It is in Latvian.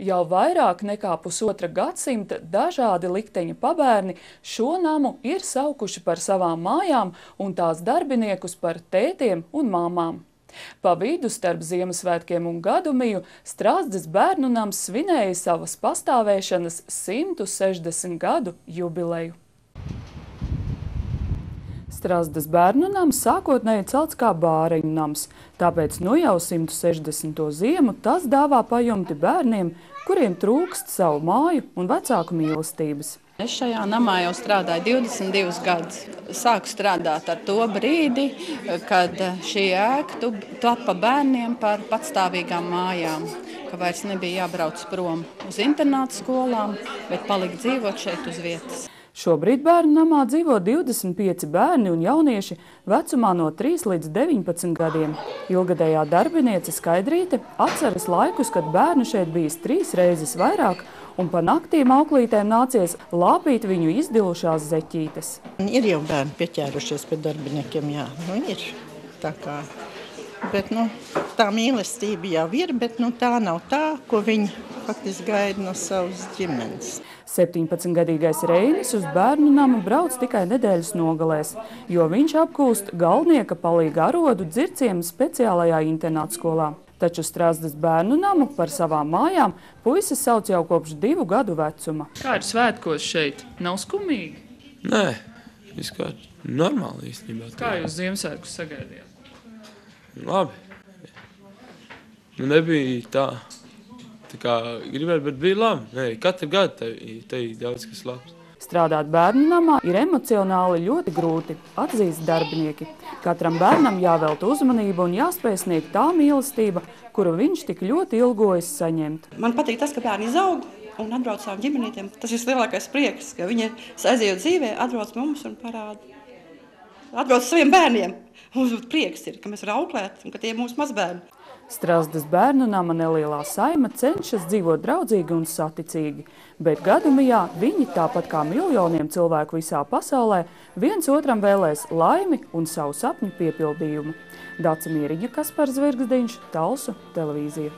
Jau vairāk nekā pusotra gadsimta dažādi likteņa pabērni šo namu ir saukuši par savām mājām un tās darbiniekus par tētiem un māmām. Pa vidu starp Ziemassvētkiem un Gadumiju Strāzdes bērnu nams svinēja savas pastāvēšanas 160 gadu jubileju. Strāzdes bērnu nams sākotnēji celts kā bāreņu nams, tāpēc nu jau 160. ziemu tas dāvā pajumti bērniem, kuriem trūkst savu māju un vecāku mīlestības. Es šajā namā jau strādāju 22 gadus. Sāku strādāt ar to brīdi, kad šī ēka tapa bērniem par patstāvīgām mājām, ka vairs nebija jābrauc prom uz internātu skolām, bet palikt dzīvot šeit uz vietas. Šobrīd bērnu namā dzīvo 25 bērni un jaunieši vecumā no 3 līdz 19 gadiem. Ilgadējā darbiniece Skaidrīte atceras laikus, kad bērnu šeit bijis 3 reizes vairāk, un pa naktīm auklītēm nācies lāpīt viņu izdilušās zeķītes. Ir jau bērni pieķērušies pie darbiniekiem, jā, ir tā kā. Bet, tā mīlestība jau ir, bet tā nav tā, ko viņi faktiski gaida no savas ģimenes. 17-gadīgais Reinis uz bērnu namu brauc tikai nedēļas nogalēs, jo viņš apkūst galvnieka palīga arodu Dzirciema speciālajā internātu skolā. Taču Strāzdes bērnu namu par savām mājām puisis sauc jau kopš 2 gadu vecuma. Kā ir svētkos šeit? Nav skumīgi? Nē, vispār normāli īstenībā. Kā jūs Ziemassvētkus sagaidījāt? Labi. Nebija tā kā gribētu, bet bija labi. Nē, katru gadu te ir daudz kas labs. Strādāt bērnu namā ir emocionāli ļoti grūti, atzīst darbinieki. Katram bērnam jāvelta uzmanība un jāspēj sniegt tā mīlestība, kuru viņš tik ļoti ilgojas saņemt. Man patīk tas, ka bērni izaug un atbrauc savām ģimenītēm. Tas ir lielākais prieks, ka viņi aizejot dzīvē, atbrauc mums un parāda. Atbrauc saviem bērniem. Mums prieks ir, ka mēs varam auklēt un ka tie ir mūsu mazbērni. Strāzdes bērnu nama nelielā saima cenšas dzīvot draudzīgi un saticīgi, bet Gadumijā viņi, tāpat kā miljoniem cilvēku visā pasaulē, viens otram vēlēs laimi un savu sapņu piepildījumu. Dace Mieriņa, Kaspars Zvirgzdiņš, Talsu televīzija.